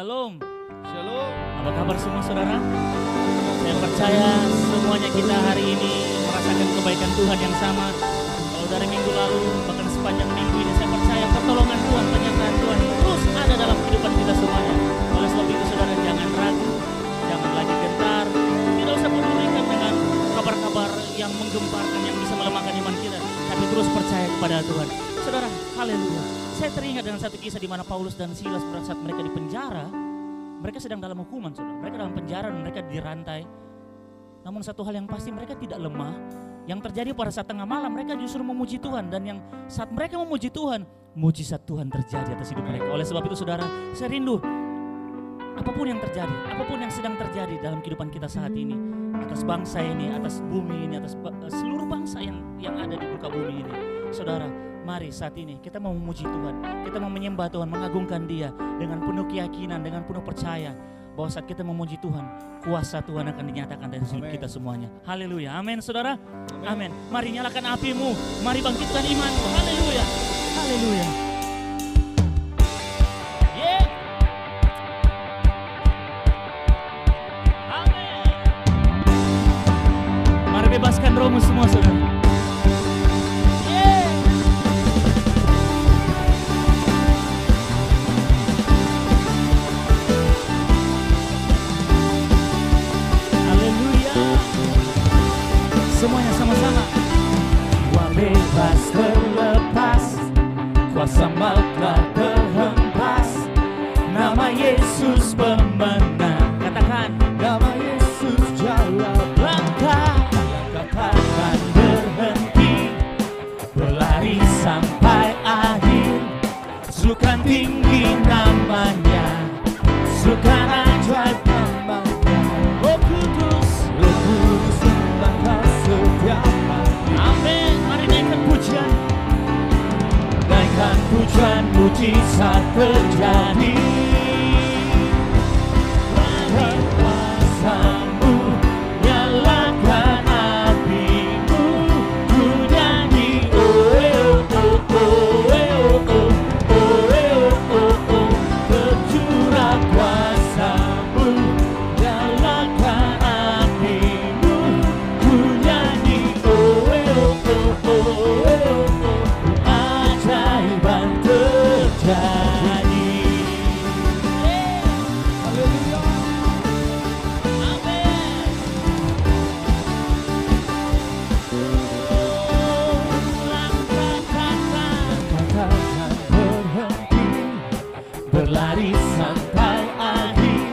Shalom. Shalom. Apa kabar semua saudara? Saya percaya semuanya kita hari ini merasakan kebaikan Tuhan yang sama. Kalau dari minggu lalu, bahkan sepanjang minggu ini saya percaya pertolongan Tuhan, penyertaan Tuhan terus ada dalam kehidupan kita semuanya. Oleh sebab itu saudara jangan ragu, jangan lagi gentar. Tidak usah pedulikan dengan kabar-kabar yang menggemparkan yang bisa melemahkan iman kita. Tapi terus percaya kepada Tuhan. Saudara, haleluya. Saya teringat dengan satu kisah di mana Paulus dan Silas pada saat mereka di penjara. Mereka sedang dalam hukuman, saudara. Mereka dalam penjara dan mereka dirantai. Namun satu hal yang pasti, mereka tidak lemah. Yang terjadi pada saat tengah malam, mereka justru memuji Tuhan. Dan yang saat mereka memuji Tuhan, mujizat Tuhan terjadi atas hidup mereka. Oleh sebab itu saudara, saya rindu apapun yang terjadi, apapun yang sedang terjadi dalam kehidupan kita saat ini, atas bangsa ini, atas bumi ini, atas seluruh bangsa yang ada di muka bumi ini. Saudara, mari saat ini kita mau memuji Tuhan, kita mau menyembah Tuhan, mengagungkan Dia dengan penuh keyakinan, dengan penuh percaya bahwa saat kita memuji Tuhan, kuasa Tuhan akan dinyatakan dalam hidup kita semuanya. Haleluya, amin saudara, amin. Mari nyalakan apimu, mari bangkitkan imanmu. Haleluya, haleluya. Yeah. Amin. Mari bebaskan rohmu semua saudara. Semuanya sama-sama. Jiwa bebas terlepas, kuasa maut telah terhempas. Nama Yesus pemenang. Katakan, nama Yesus jaya langkah. Langkah takkan berhenti, berlari sampai akhir. Serukan tinggi namanya, serukan ajaib namanya. Oh Kudus, Roh Kudus membangkang setiap hati. Amin. Mari naikkan pujian, naikkan pujian, mujizat terjadi. Bagi kuasamu, nyalakan apimu, ku nyanyi oh oh oh oh oh oh oh oh. Tercurah kuasamu, nyalakan apimu, ku nyanyi oh oh oh oh oh. Ajaiban terjadi. Haleluya. Amin. Langkah takkan berhenti, berlari sampai akhir.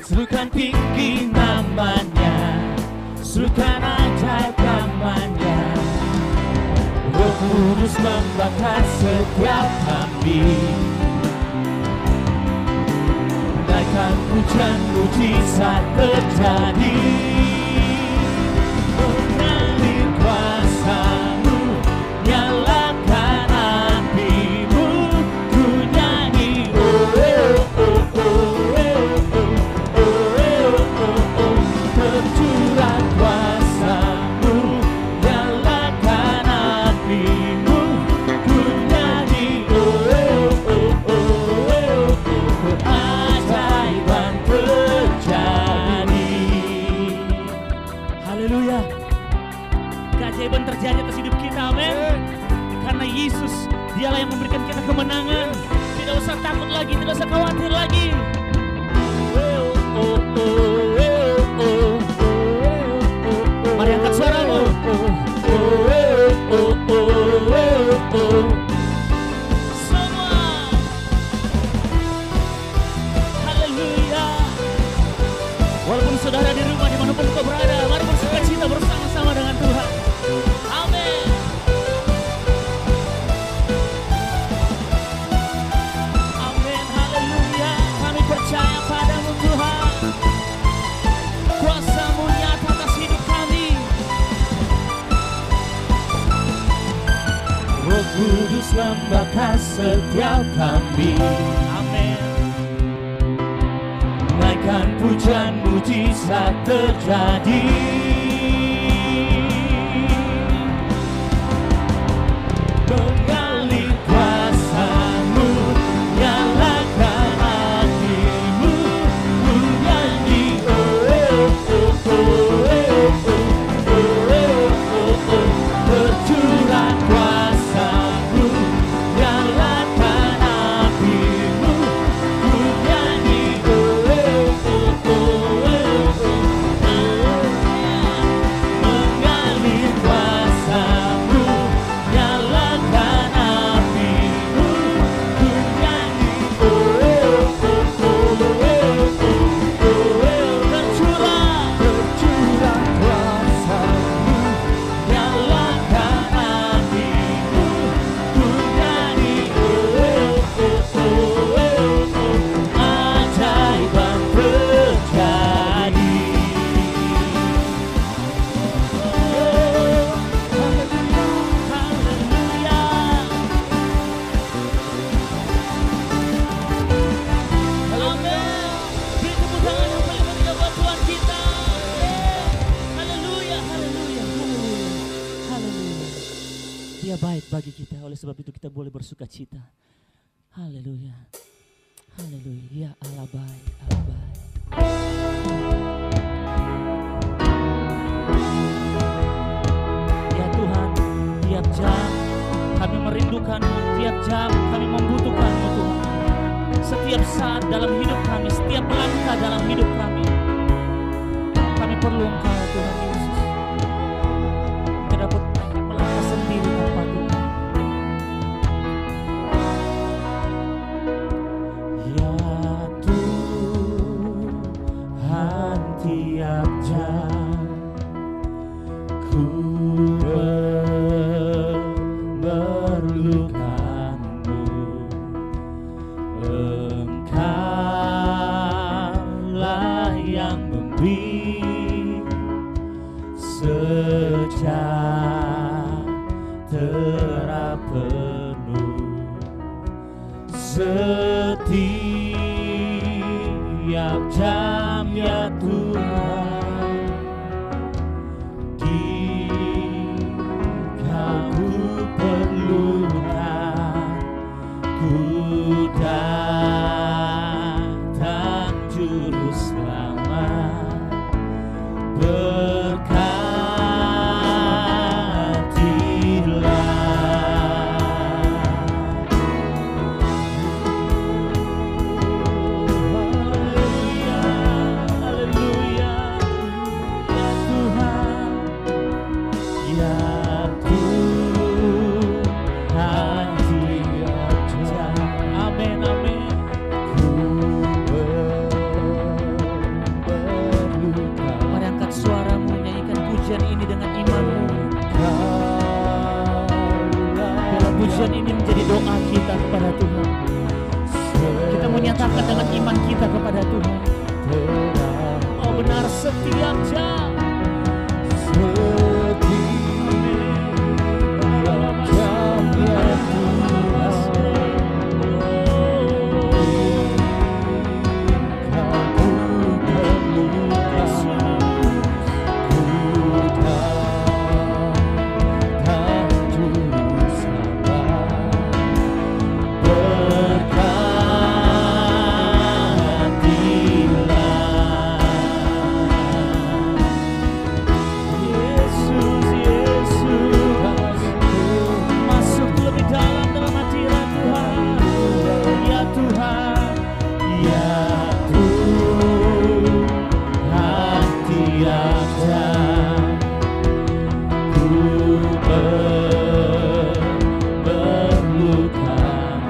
Serukan tinggi namanya, serukan ajaib namanya. Roh Kudus membakar setiap kami. Naikkan pujian, mujizat terjadi. Mengalir kuasamu, nyalakan apimu, ku nyanyi oh oh oh oh oh oh oh oh. Tercurah kuasamu, nyalakan apimu, ku nyanyi oh oh oh oh oh. Ajaiban terjadi. Haleluya. Keajaiban terjadi atas hidup kita, amin. Karena Yesus, Dialah yang memberikan kita kemenangan. Tidak usah takut lagi, tidak usah khawatir lagi. Mari angkat suaramu. Semua. Haleluya. Walaupun saudara di rumah dimanapun kau berada, mari bersukacita bersama-sama dengan Tuhan. Amin. Amin. Haleluya. Kami percaya padamu Tuhan. Kuasa-Mu nyata atas hidup kami. Roh Kudus membakar setiap kami. Amin. Naikkan pujian, mujizat terjadi. Mengalir kuasa-Mu, nyalakan hatimu. Dia baik bagi kita, oleh sebab itu kita boleh bersuka cita. Haleluya. Haleluya. Ya Allah baik, Allah baik. Ya Tuhan, tiap jam kami merindukan-Mu, tiap jam kami membutuhkan-Mu Tuhan. Setiap saat dalam hidup kami, setiap langkah dalam hidup kami perlu Engkau Tuhan Yesus. Kita dapat melangkah sendiri tanpa Tuhan. Ya Tuhan, tiap jam ku memerlukan-Mu. Engkaulah yang sejahtera penuh setiap jam ya Tuhan. Jika ku perlukan, ku datang Juru Selamat. Pujian ini menjadi doa kita kepada Tuhan. Kita menyatakan dengan iman kita kepada Tuhan. Oh benar, setiap jam, setiap jam ya Tuhan. Kau perlukan,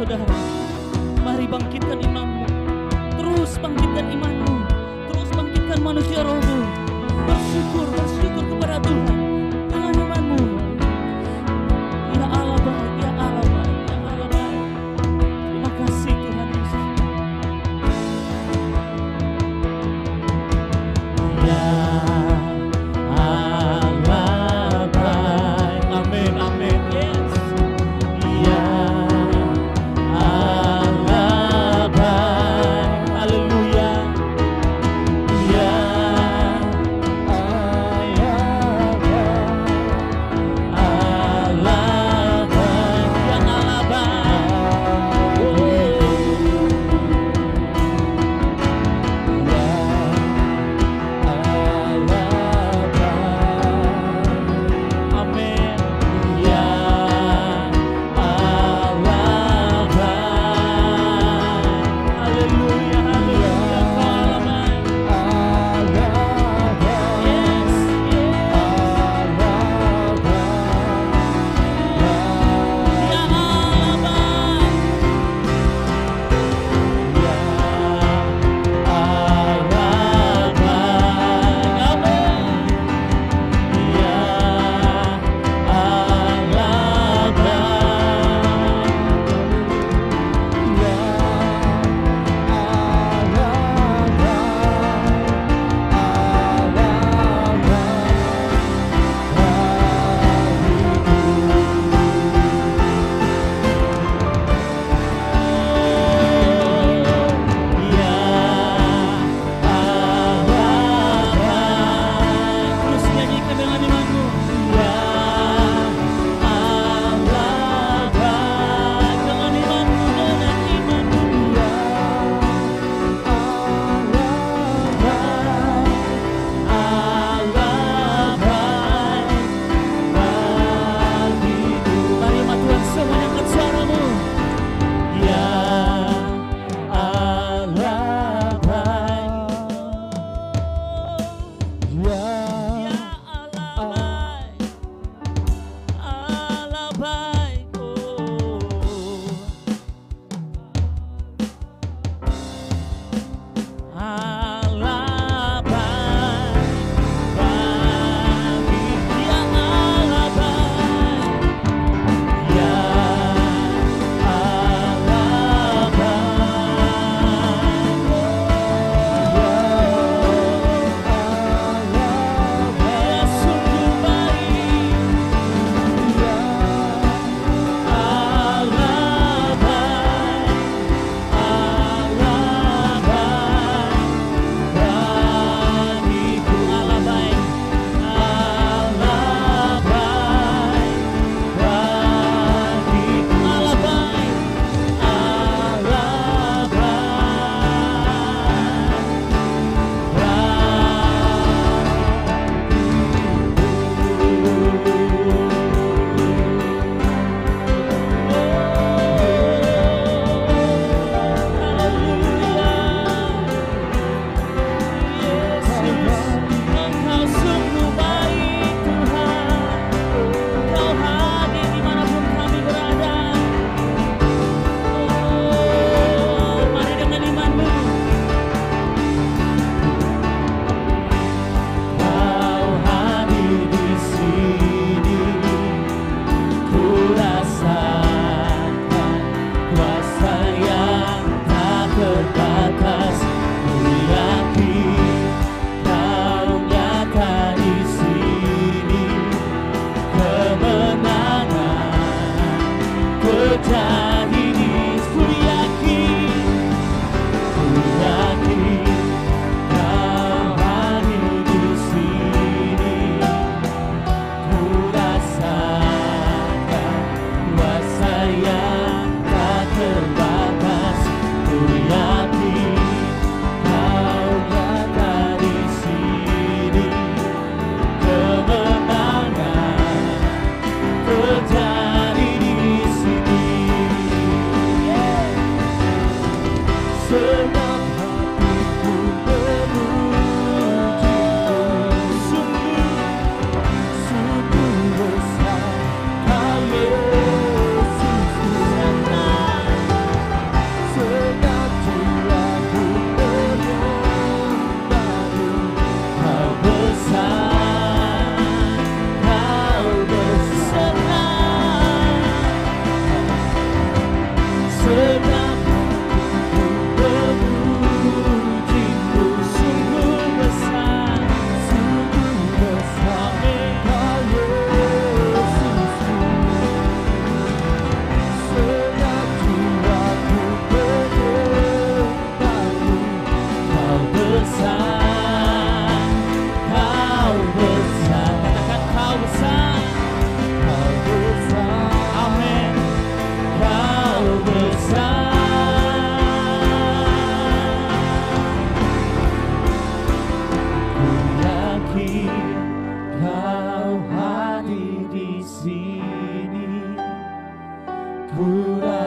saudara. Mari bangkitkan imanmu, terus bangkitkan imanmu, terus bangkitkan manusia rohmu. Bersyukur kepada Tuhan dengan imanmu. Ya Allah baik, ya Allah baik, ya Allah baik. Terima kasih Tuhan Yesus. Ya Allah baik, amin, amin, yes. Ya Allah baik, haleluya. Ya Allah baik.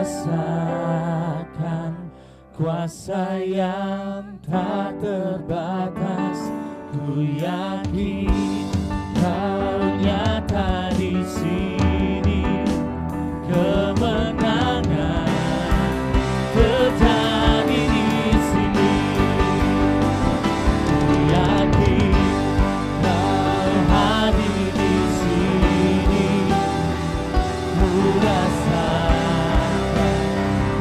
rasakan kuasa yang tak terbatas. Ku yakin Kau nyata di sini, kemenangan terjadi di sini. Ku yakin Kau hadir di sini. Ku rasakan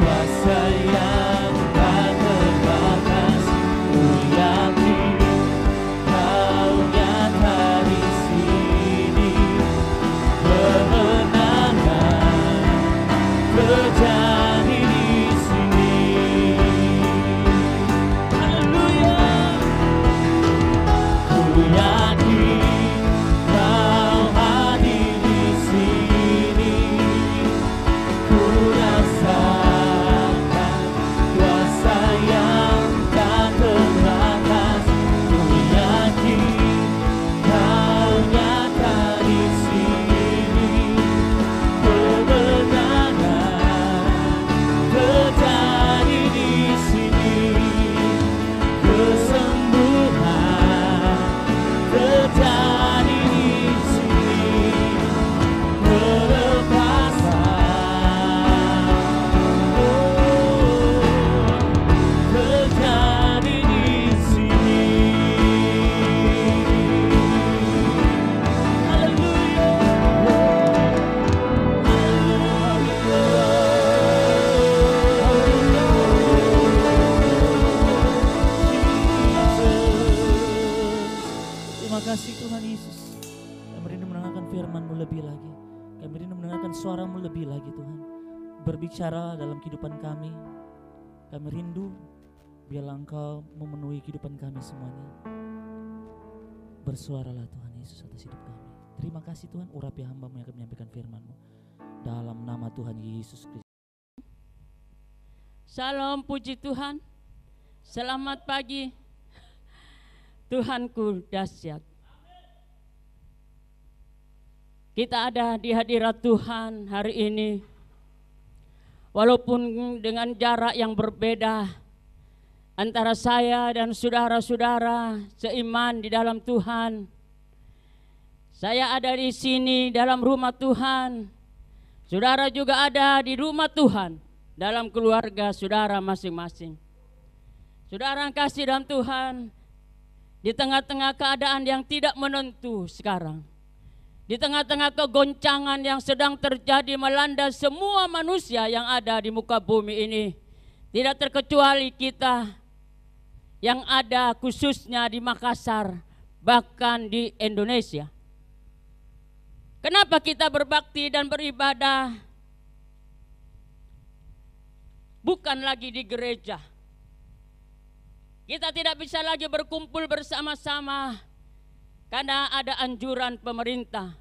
kuasa yang tak terbatas. Ku yakin Kau nyata di sini, kemenangan terjadi di sini. Haleluya. Ku yakin Kau hadir di sini. Ku rasakan kuasa yang tak terbatas. Ku yakin Kau nyata di sini, kemenangan terjadi di sini. Kesembuhan terjadi di sini, kelepasan terjadi di sini. Haleluya. Terima kasih Tuhan Yesus. Kami rindu mendengarkan firman-Mu lebih lagi. Kami rindu mendengarkan suara-Mu lebih lagi Tuhan. Berbicara dalam kehidupan kami. Kami rindu biarlah Engkau memenuhi kehidupan kami semuanya. Bersuaralah Tuhan Yesus atas hidup kami. Terima kasih Tuhan, urapi hamba-Mu yang akan menyampaikan firman-Mu. Dalam nama Tuhan Yesus Kristus. Salam, puji Tuhan. Selamat pagi. Tuhanku dahsyat. Kita ada di hadirat Tuhan hari ini. Walaupun dengan jarak yang berbeda antara saya dan saudara-saudara seiman di dalam Tuhan. Saya ada di sini dalam rumah Tuhan. Saudara juga ada di rumah Tuhan, dalam keluarga saudara masing-masing. Saudara yang kasih dalam Tuhan, di tengah-tengah keadaan yang tidak menentu sekarang, di tengah-tengah kegoncangan yang sedang terjadi melanda semua manusia yang ada di muka bumi ini, tidak terkecuali kita yang ada khususnya di Makassar, bahkan di Indonesia. Kenapa kita berbakti dan beribadah bukan lagi di gereja? Kita tidak bisa lagi berkumpul bersama-sama karena ada anjuran pemerintah.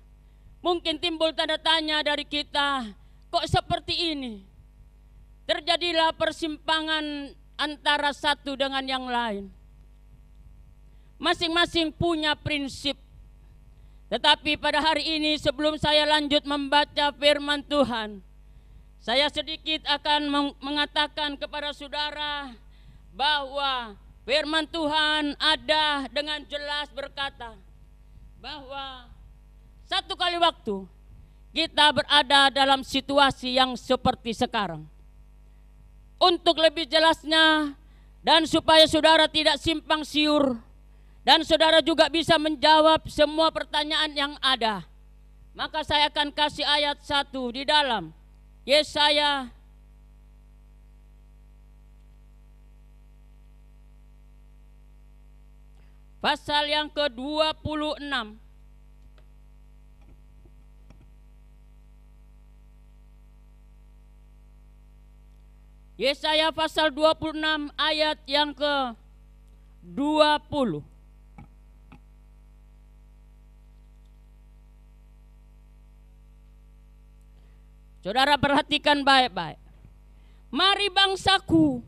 Mungkin timbul tanda tanya dari kita, kok seperti ini? Terjadilah persimpangan antara satu dengan yang lain. Masing-masing punya prinsip. Tetapi pada hari ini sebelum saya lanjut membaca firman Tuhan, saya sedikit akan mengatakan kepada saudara bahwa firman Tuhan ada dengan jelas berkata bahwa satu kali waktu kita berada dalam situasi yang seperti sekarang. Untuk lebih jelasnya dan supaya saudara tidak simpang siur dan saudara juga bisa menjawab semua pertanyaan yang ada, maka saya akan kasih ayat 1 di dalam Yesaya pasal yang ke-26. Yesaya pasal 26 ayat yang ke-20. Saudara perhatikan baik-baik. Mari bangsaku,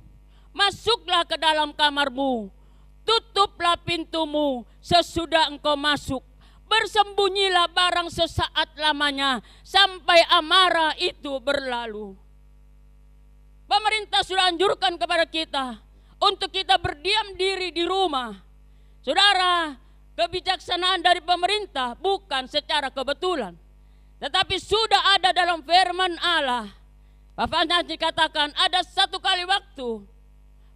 masuklah ke dalam kamarmu, tutuplah pintumu sesudah engkau masuk. Bersembunyilah barang sesaat lamanya sampai amarah itu berlalu. Pemerintah sudah anjurkan kepada kita untuk kita berdiam diri di rumah. Saudara, kebijaksanaan dari pemerintah bukan secara kebetulan, tetapi sudah ada dalam firman Allah. Bapaknya dikatakan ada satu kali waktu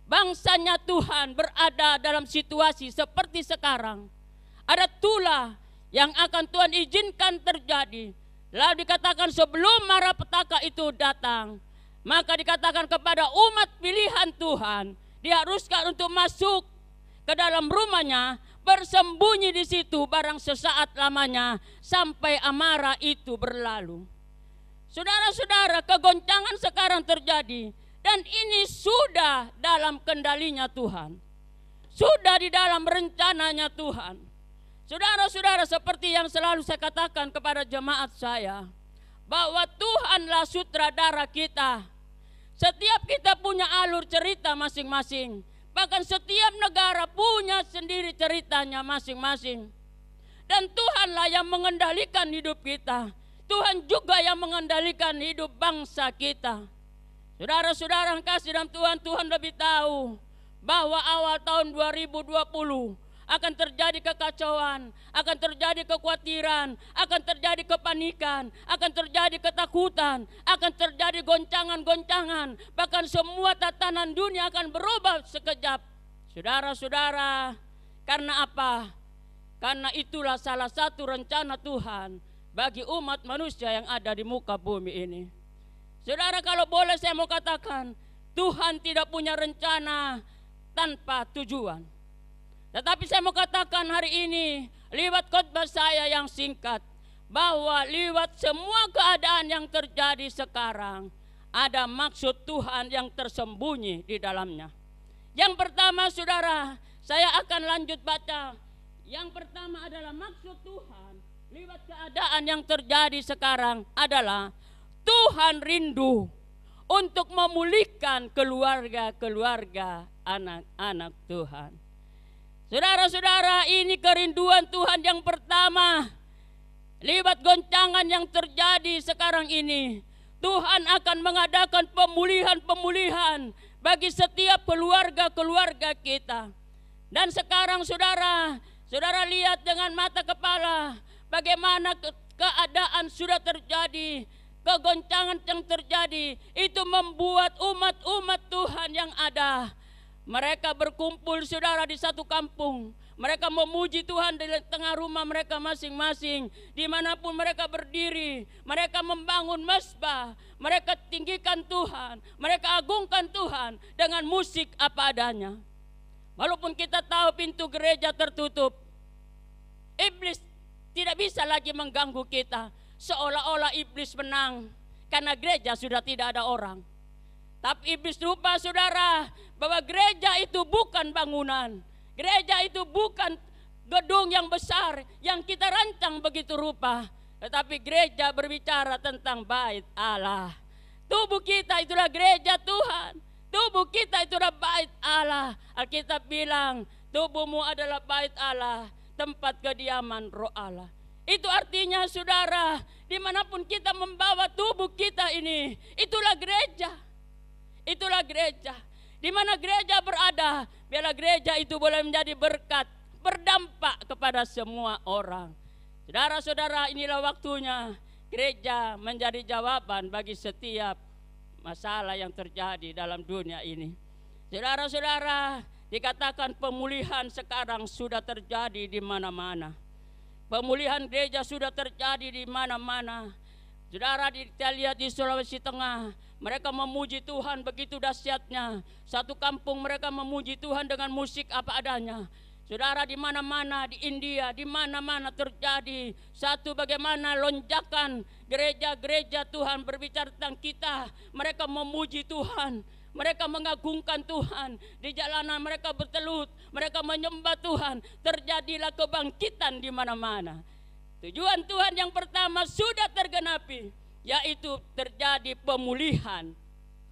bangsanya Tuhan berada dalam situasi seperti sekarang. Ada tulah yang akan Tuhan izinkan terjadi. Lalu dikatakan sebelum malapetaka itu datang, maka dikatakan kepada umat pilihan Tuhan diharuskan untuk masuk ke dalam rumahnya, bersembunyi di situ barang sesaat lamanya sampai amarah itu berlalu. Saudara-saudara, kegoncangan sekarang terjadi dan ini sudah dalam kendalinya Tuhan. Sudah di dalam rencananya Tuhan. Saudara-saudara, seperti yang selalu saya katakan kepada jemaat saya, bahwa Tuhanlah sutradara kita. Setiap kita punya alur cerita masing-masing. Bahkan setiap negara punya sendiri ceritanya masing-masing. Dan Tuhanlah yang mengendalikan hidup kita. Tuhan juga yang mengendalikan hidup bangsa kita. Saudara-saudara yang kasih dalam Tuhan, Tuhan lebih tahu bahwa awal tahun 2020 akan terjadi kekacauan, akan terjadi kekhawatiran, akan terjadi kepanikan, akan terjadi ketakutan, akan terjadi goncangan-goncangan, bahkan semua tatanan dunia akan berubah sekejap. Saudara-saudara, karena apa? Karena itulah salah satu rencana Tuhan bagi umat manusia yang ada di muka bumi ini. Saudara, kalau boleh saya mau katakan, Tuhan tidak punya rencana tanpa tujuan. Tetapi saya mau katakan hari ini lewat khotbah saya yang singkat, bahwa lewat semua keadaan yang terjadi sekarang ada maksud Tuhan yang tersembunyi di dalamnya. Yang pertama, saudara, saya akan lanjut baca. Yang pertama adalah maksud Tuhan lewat keadaan yang terjadi sekarang adalah Tuhan rindu untuk memulihkan keluarga-keluarga anak-anak Tuhan. Saudara-saudara, ini kerinduan Tuhan yang pertama. Lewat goncangan yang terjadi sekarang ini, Tuhan akan mengadakan pemulihan-pemulihan bagi setiap keluarga-keluarga kita. Dan sekarang saudara lihat dengan mata kepala bagaimana keadaan sudah terjadi. Kegoncangan yang terjadi itu membuat umat-umat Tuhan yang ada, mereka berkumpul saudara di satu kampung. Mereka memuji Tuhan di tengah rumah mereka masing-masing. Dimanapun mereka berdiri, mereka membangun mezbah. Mereka tinggikan Tuhan, mereka agungkan Tuhan dengan musik apa adanya. Walaupun kita tahu pintu gereja tertutup, iblis tidak bisa lagi mengganggu kita. Seolah-olah iblis menang karena gereja sudah tidak ada orang. Tapi iblis lupa saudara bahwa gereja itu bukan bangunan. Gereja itu bukan gedung yang besar yang kita rancang begitu rupa. Tetapi gereja berbicara tentang bait Allah. Tubuh kita itulah gereja Tuhan. Tubuh kita itulah bait Allah. Alkitab bilang tubuhmu adalah bait Allah, tempat kediaman roh Allah. Itu artinya saudara, dimanapun kita membawa tubuh kita ini, itulah gereja. Itulah gereja. Di mana gereja berada, biarlah gereja itu boleh menjadi berkat, berdampak kepada semua orang. Saudara-saudara, inilah waktunya gereja menjadi jawaban bagi setiap masalah yang terjadi dalam dunia ini. Saudara-saudara, dikatakan pemulihan sekarang sudah terjadi di mana-mana. Pemulihan gereja sudah terjadi di mana-mana. Saudara, kita lihat di Sulawesi Tengah, mereka memuji Tuhan begitu dahsyatnya. Satu kampung mereka memuji Tuhan dengan musik apa adanya. Saudara, di mana-mana di India, di mana-mana terjadi satu bagaimana lonjakan gereja-gereja Tuhan berbicara tentang kita. Mereka memuji Tuhan. Mereka mengagungkan Tuhan. Di jalanan mereka bertelut, mereka menyembah Tuhan. Terjadilah kebangkitan di mana-mana. Tujuan Tuhan yang pertama sudah tergenapi, yaitu terjadi pemulihan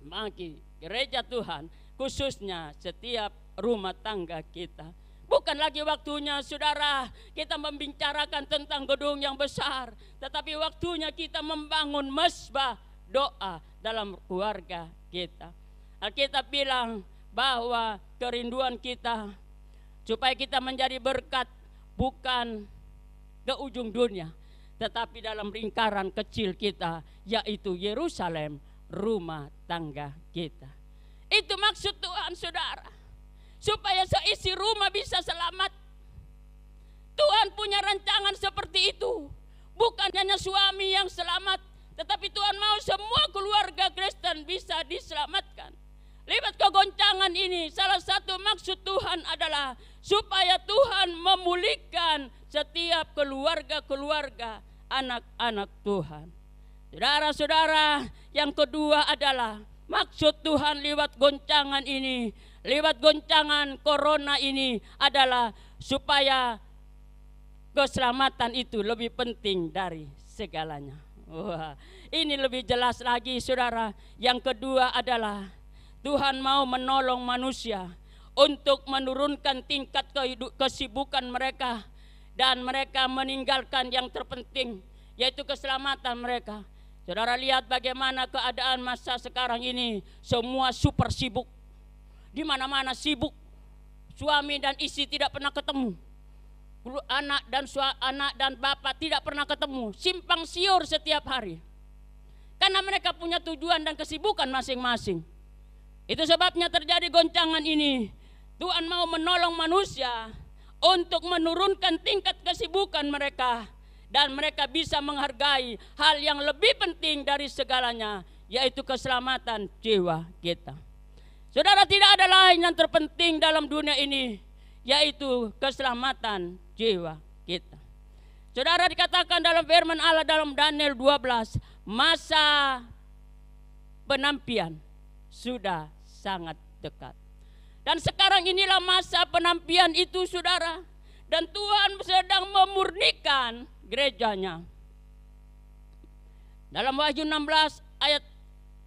bagi gereja Tuhan, khususnya setiap rumah tangga kita. Bukan lagi waktunya saudara kita membicarakan tentang gedung yang besar, tetapi waktunya kita membangun mezbah doa dalam keluarga kita. Alkitab bilang bahwa kerinduan kita supaya kita menjadi berkat bukan ke ujung dunia, tetapi dalam lingkaran kecil kita, yaitu Yerusalem, rumah tangga kita. Itu maksud Tuhan, saudara, supaya seisi rumah bisa selamat. Tuhan punya rancangan seperti itu. Bukan hanya suami yang selamat, tetapi Tuhan mau semua keluarga Kristen bisa diselamatkan. Lewat kegoncangan ini, salah satu maksud Tuhan adalah supaya Tuhan memulihkan setiap keluarga-keluarga anak-anak Tuhan. Saudara-saudara, yang kedua adalah maksud Tuhan lewat goncangan ini, lewat goncangan corona ini adalah supaya keselamatan itu lebih penting dari segalanya. Wah, ini lebih jelas lagi, saudara. Yang kedua adalah Tuhan mau menolong manusia untuk menurunkan tingkat kesibukan mereka dan mereka meninggalkan yang terpenting, yaitu keselamatan mereka. Saudara lihat bagaimana keadaan masa sekarang ini, semua super sibuk. Di mana-mana sibuk. Suami dan istri tidak pernah ketemu. Anak dan bapak tidak pernah ketemu. Simpang siur setiap hari. Karena mereka punya tujuan dan kesibukan masing-masing. Itu sebabnya terjadi goncangan ini. Tuhan mau menolong manusia untuk menurunkan tingkat kesibukan mereka. Dan mereka bisa menghargai hal yang lebih penting dari segalanya, yaitu keselamatan jiwa kita. Saudara, tidak ada lain yang terpenting dalam dunia ini, yaitu keselamatan jiwa kita. Saudara, dikatakan dalam firman Allah dalam Daniel 12, masa penampian sudah sangat dekat. Dan sekarang inilah masa penampian itu, saudara. Dan Tuhan sedang memurnikan gerejanya. Dalam Wahyu 14 ayat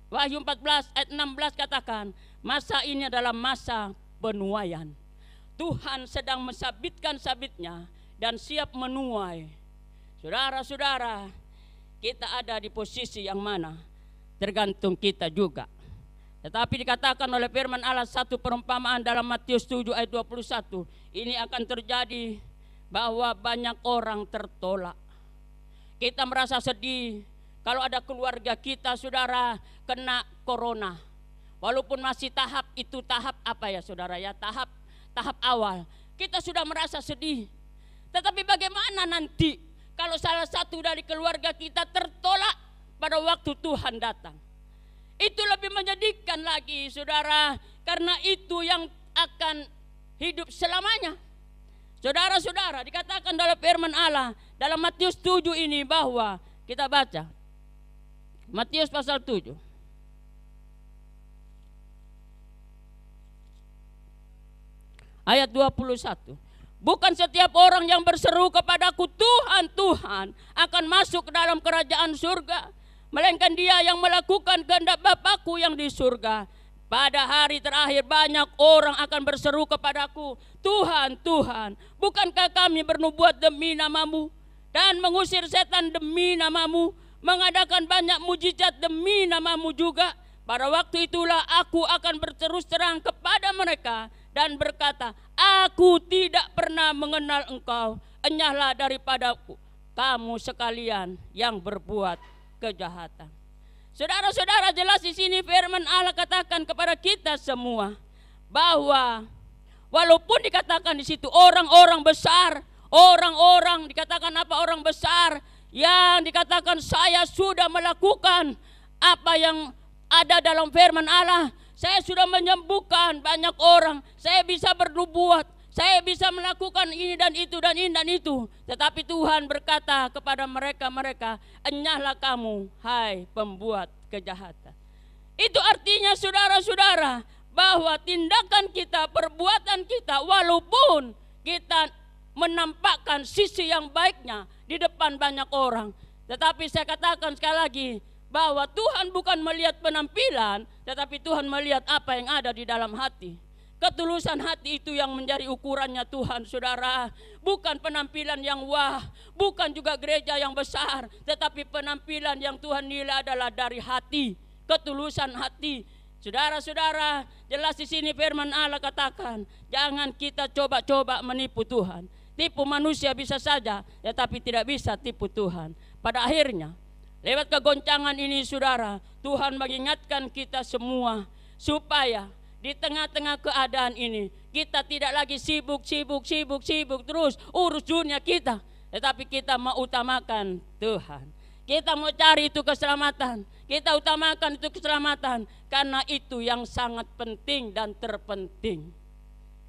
16 katakan, masa ini adalah masa penuaian. Tuhan sedang mensabitkan sabitnya dan siap menuai. Saudara-saudara, kita ada di posisi yang mana? Tergantung kita juga. Tetapi dikatakan oleh firman Allah satu perumpamaan dalam Matius 7 ayat 21, ini akan terjadi bahwa banyak orang tertolak. Kita merasa sedih kalau ada keluarga kita, saudara, kena corona. Walaupun masih tahap itu, tahap apa ya saudara ya, tahap awal. Kita sudah merasa sedih. Tetapi bagaimana nanti kalau salah satu dari keluarga kita tertolak pada waktu Tuhan datang? Itu lebih menyedihkan lagi, saudara, karena itu yang akan hidup selamanya. Saudara-saudara, dikatakan dalam firman Allah dalam Matius 7 ini bahwa kita baca Matius pasal 7 ayat 21. Bukan setiap orang yang berseru kepadaku Tuhan, Tuhan akan masuk ke dalam kerajaan surga, melainkan dia yang melakukan kehendak Bapakku yang di surga. Pada hari terakhir banyak orang akan berseru kepadaku, Tuhan, Tuhan, bukankah kami bernubuat demi namamu dan mengusir setan demi namamu, mengadakan banyak mujizat demi namamu juga? Pada waktu itulah aku akan berterus terang kepada mereka dan berkata, aku tidak pernah mengenal engkau, enyahlah daripadaku kamu sekalian yang berbuat kejahatan. Saudara-saudara, jelas di sini firman Allah katakan kepada kita semua bahwa walaupun dikatakan di situ orang-orang besar, orang-orang dikatakan apa, orang besar yang dikatakan saya sudah melakukan apa yang ada dalam firman Allah, saya sudah menyembuhkan banyak orang, saya bisa bernubuat, saya bisa melakukan ini dan itu dan ini dan itu. Tetapi Tuhan berkata kepada mereka, enyahlah kamu, hai pembuat kejahatan. Itu artinya saudara-saudara, bahwa tindakan kita, perbuatan kita, walaupun kita menampakkan sisi yang baiknya di depan banyak orang, tetapi saya katakan sekali lagi, bahwa Tuhan bukan melihat penampilan, tetapi Tuhan melihat apa yang ada di dalam hati. Ketulusan hati itu yang menjadi ukurannya Tuhan, saudara. Bukan penampilan yang wah, bukan juga gereja yang besar, tetapi penampilan yang Tuhan nilai adalah dari hati, ketulusan hati. Saudara-saudara, jelas di sini firman Allah katakan, jangan kita coba-coba menipu Tuhan. Tipu manusia bisa saja, tetapi tidak bisa tipu Tuhan. Pada akhirnya, lewat kegoncangan ini saudara, Tuhan mengingatkan kita semua supaya di tengah-tengah keadaan ini kita tidak lagi sibuk terus urus dunia kita, tetapi kita mau utamakan Tuhan. Kita mau cari itu keselamatan, kita utamakan itu keselamatan, karena itu yang sangat penting dan terpenting.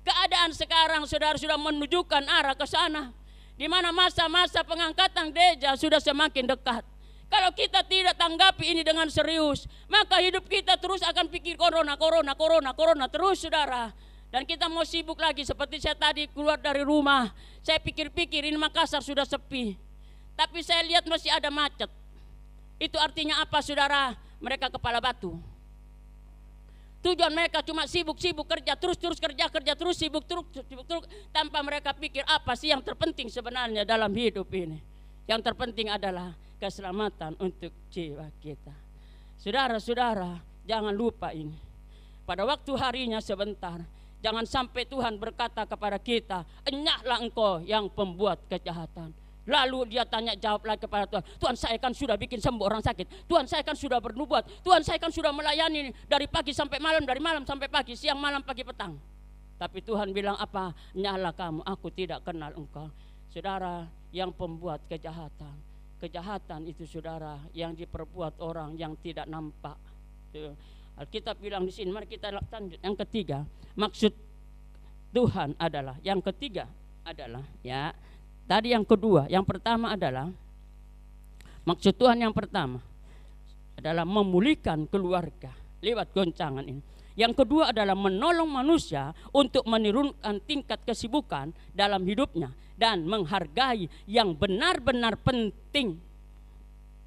Keadaan sekarang saudara sudah menunjukkan arah ke sana, di mana masa-masa pengangkatan gereja sudah semakin dekat. Kalau kita tidak tanggapi ini dengan serius, maka hidup kita terus akan pikir corona terus saudara. Dan kita mau sibuk lagi, seperti saya tadi keluar dari rumah, saya pikir-pikir ini Makassar sudah sepi, tapi saya lihat masih ada macet. Itu artinya apa saudara? Mereka kepala batu. Tujuan mereka cuma sibuk kerja terus kerja terus sibuk terus tanpa mereka pikir apa sih yang terpenting sebenarnya dalam hidup ini. Yang terpenting adalah keselamatan untuk jiwa kita. Saudara-saudara, jangan lupa ini. Pada waktu harinya sebentar, jangan sampai Tuhan berkata kepada kita, enyahlah engkau yang pembuat kejahatan. Lalu dia tanya jawab lagi kepada Tuhan, Tuhan saya kan sudah bikin sembuh orang sakit, Tuhan saya kan sudah bernubuat, Tuhan saya kan sudah melayani dari pagi sampai malam, dari malam sampai pagi, siang malam pagi petang. Tapi Tuhan bilang apa? Nyala kamu, aku tidak kenal engkau. Saudara, yang pembuat kejahatan, kejahatan itu saudara yang diperbuat orang yang tidak nampak. Alkitab bilang di sini, mari kita lanjut. Yang ketiga, maksud Tuhan adalah, yang ketiga adalah ya. Tadi yang kedua, yang pertama adalah maksud Tuhan yang pertama adalah memulihkan keluarga lewat goncangan ini. Yang kedua adalah menolong manusia untuk menurunkan tingkat kesibukan dalam hidupnya dan menghargai yang benar-benar penting.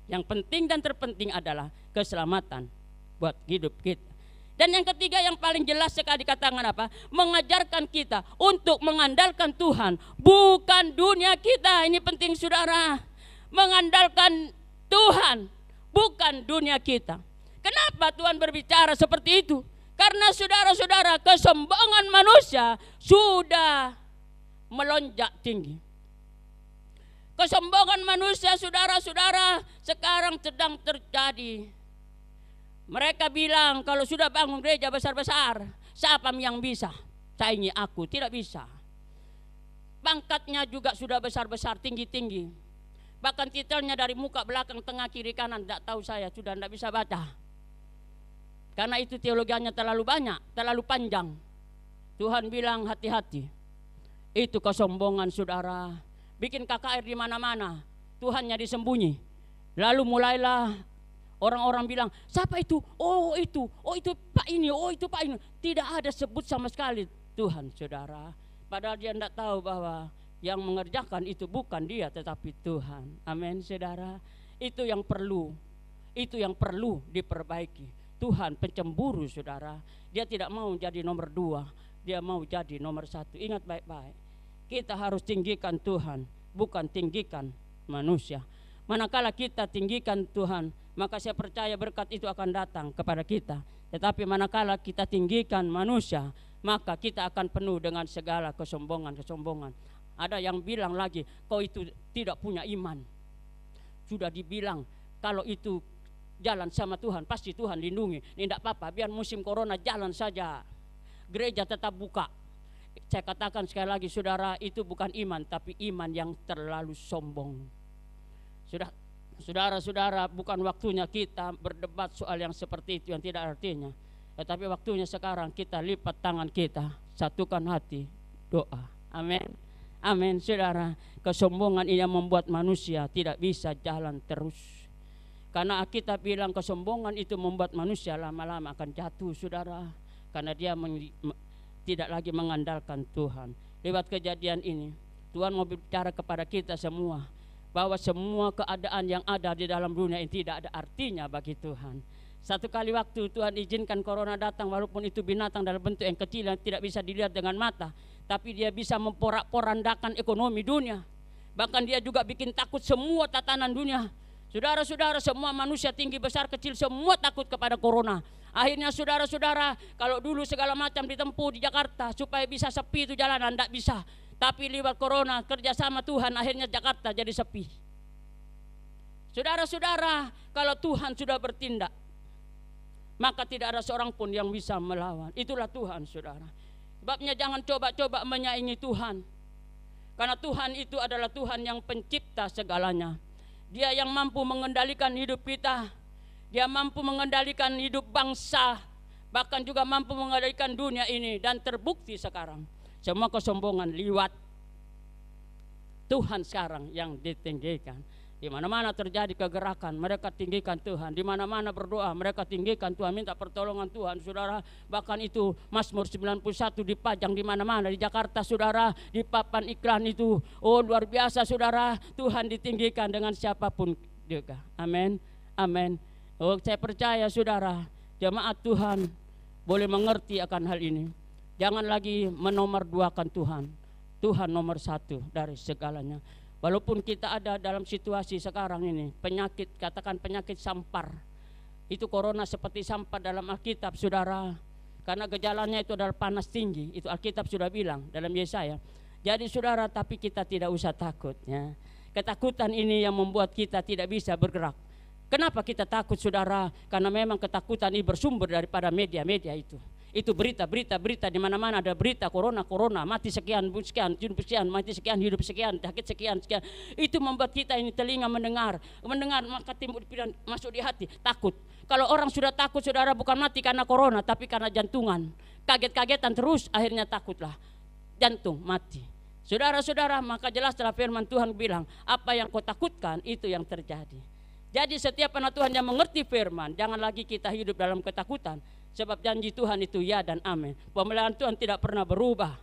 Yang penting dan terpenting adalah keselamatan buat hidup kita. Dan yang ketiga yang paling jelas sekali dikatakan apa? Mengajarkan kita untuk mengandalkan Tuhan, bukan dunia kita. Ini penting saudara. Mengandalkan Tuhan, bukan dunia kita. Kenapa Tuhan berbicara seperti itu? Karena saudara-saudara, kesombongan manusia sudah melonjak tinggi. Kesombongan manusia saudara-saudara sekarang sedang terjadi. Mereka bilang kalau sudah bangun gereja besar-besar, siapa yang bisa saingi aku? Tidak bisa. Pangkatnya juga sudah besar-besar, tinggi-tinggi. Bahkan titelnya dari muka, belakang, tengah, kiri, kanan, tidak tahu saya, sudah tidak bisa baca. Karena itu teologianya terlalu banyak, terlalu panjang. Tuhan bilang hati-hati. Itu kesombongan saudara. Bikin KKR di mana-mana, Tuhannya disembunyi. Lalu mulailah orang-orang bilang, siapa itu? Oh itu Pak ini, oh itu Pak ini. Tidak ada sebut sama sekali Tuhan saudara. Padahal dia tidak tahu bahwa yang mengerjakan itu bukan dia tetapi Tuhan. Amin saudara. Itu yang perlu diperbaiki. Tuhan pencemburu saudara. Dia tidak mau jadi nomor 2, dia mau jadi nomor 1. Ingat baik-baik, kita harus tinggikan Tuhan, bukan tinggikan manusia. Manakala kita tinggikan Tuhan, maka saya percaya berkat itu akan datang kepada kita. Tetapi manakala kita tinggikan manusia, maka kita akan penuh dengan segala kesombongan. Ada yang bilang lagi, kau itu tidak punya iman. Sudah dibilang kalau itu jalan sama Tuhan, pasti Tuhan lindungi. Ini tidak apa-apa, biar musim corona jalan saja, gereja tetap buka. Saya katakan sekali lagi saudara, itu bukan iman, tapi iman yang terlalu sombong. Saudara-saudara, bukan waktunya kita berdebat soal yang seperti itu yang tidak artinya. Tetapi waktunya sekarang kita lipat tangan kita, satukan hati, doa. Amin. Amin saudara. Kesombongan ini yang membuat manusia tidak bisa jalan terus. Karena kita bilang kesombongan itu membuat manusia lama-lama akan jatuh saudara. Karena dia tidak lagi mengandalkan Tuhan. Lewat kejadian ini, Tuhan mau bicara kepada kita semua, bahwa semua keadaan yang ada di dalam dunia ini tidak ada artinya bagi Tuhan. Satu kali waktu Tuhan izinkan corona datang, walaupun itu binatang dalam bentuk yang kecil yang tidak bisa dilihat dengan mata, tapi dia bisa memporak-porandakan ekonomi dunia. Bahkan dia juga bikin takut semua tatanan dunia. Saudara-saudara, semua manusia tinggi besar kecil semua takut kepada corona. Akhirnya saudara-saudara, kalau dulu segala macam ditempuh di Jakarta supaya bisa sepi itu jalanan, tidak bisa. Tapi lewat corona, kerjasama Tuhan, akhirnya Jakarta jadi sepi. Saudara-saudara, kalau Tuhan sudah bertindak, maka tidak ada seorang pun yang bisa melawan. Itulah Tuhan, saudara. Sebabnya jangan coba-coba menyaingi Tuhan. Karena Tuhan itu adalah Tuhan yang pencipta segalanya. Dia yang mampu mengendalikan hidup kita. Dia mampu mengendalikan hidup bangsa. Bahkan juga mampu mengendalikan dunia ini. Dan terbukti sekarang, semua kesombongan liwat. Tuhan sekarang yang ditinggikan. Di mana-mana terjadi kegerakan, mereka tinggikan Tuhan. Di mana-mana berdoa, mereka tinggikan Tuhan, minta pertolongan Tuhan, saudara. Bahkan itu Mazmur 91 dipajang di mana-mana, di Jakarta, saudara, di papan iklan itu. Oh, luar biasa, saudara. Tuhan ditinggikan dengan siapapun juga. Amin, amin. Oh, saya percaya, saudara, jemaat Tuhan boleh mengerti akan hal ini. Jangan lagi menomorduakan Tuhan. Tuhan nomor satu dari segalanya. Walaupun kita ada dalam situasi sekarang ini, penyakit, katakan penyakit sampar. Itu corona seperti sampar dalam Alkitab, saudara. Karena gejalanya itu adalah panas tinggi. Itu Alkitab sudah bilang dalam Yesaya. Jadi saudara, tapi kita tidak usah takut. Ya. Ketakutan ini yang membuat kita tidak bisa bergerak. Kenapa kita takut, saudara? Karena memang ketakutan ini bersumber daripada media-media itu. Itu berita di mana-mana ada berita corona, mati sekian, hidup sekian, mati sekian, hidup sekian, sakit sekian. Itu membuat kita ini telinga mendengar maka timbul pikiran, masuk di hati, takut. Kalau orang sudah takut, saudara, bukan mati karena corona, tapi karena jantungan. Kaget-kagetan terus, akhirnya takutlah. Jantung mati. Saudara-saudara, maka jelas telah firman Tuhan bilang, apa yang kau takutkan itu yang terjadi. Jadi setiap anak Tuhan yang mengerti firman, jangan lagi kita hidup dalam ketakutan. Sebab janji Tuhan itu ya dan amin. Pemeliharaan Tuhan tidak pernah berubah.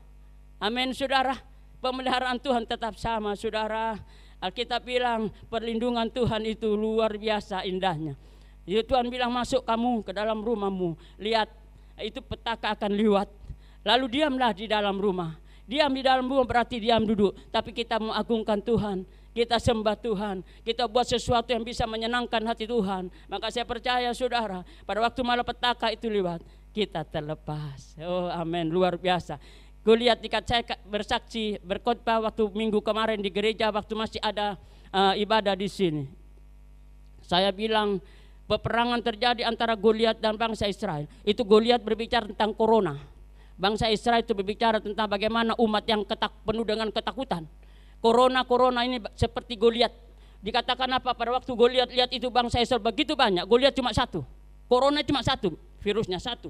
Amin, saudara. Pemeliharaan Tuhan tetap sama, saudara. Alkitab bilang perlindungan Tuhan itu luar biasa indahnya. Tuhan bilang masuk kamu ke dalam rumahmu. Lihat, itu petaka akan lewat. Lalu diamlah di dalam rumah. Diam di dalam rumah berarti diam duduk. Tapi kita mengagungkan Tuhan. Kita sembah Tuhan, kita buat sesuatu yang bisa menyenangkan hati Tuhan. Maka saya percaya, saudara, pada waktu malapetaka itu lewat, kita terlepas. Oh, amin, luar biasa. Kulihat saya bersaksi, berkhotbah waktu minggu kemarin di gereja, waktu masih ada ibadah di sini. Saya bilang peperangan terjadi antara Goliat dan bangsa Israel. Itu Goliat berbicara tentang corona. Bangsa Israel itu berbicara tentang bagaimana umat yang penuh dengan ketakutan. Corona ini seperti Goliat. Dikatakan apa? Pada waktu Goliat lihat itu bangsa Israel begitu banyak, Goliat cuma satu. Corona cuma satu, virusnya satu.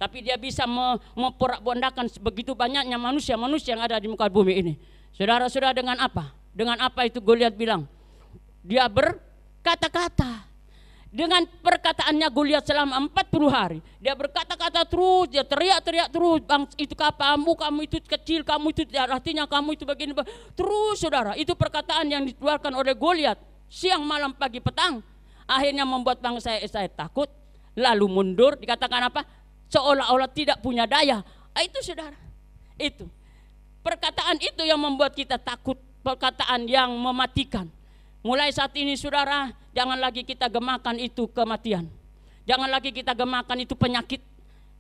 Tapi dia bisa memporak-pondakan begitu banyaknya manusia yang ada di muka bumi ini. Saudara-saudara, dengan apa? Dengan apa itu Goliat bilang? Dia berkata-kata. Dengan perkataannya Goliat selama 40 hari. Dia berkata-kata terus, dia teriak-teriak terus. Bang, itu kamu itu kecil, kamu itu artinya kamu itu begini. Terus, saudara, itu perkataan yang dikeluarkan oleh Goliat siang, malam, pagi, petang. Akhirnya membuat bangsa Israel takut, lalu mundur. Dikatakan apa? Seolah-olah tidak punya daya. Itu, saudara, itu. Perkataan itu yang membuat kita takut. Perkataan yang mematikan. Mulai saat ini, saudara, jangan lagi kita gemakan itu kematian. Jangan lagi kita gemakan itu penyakit.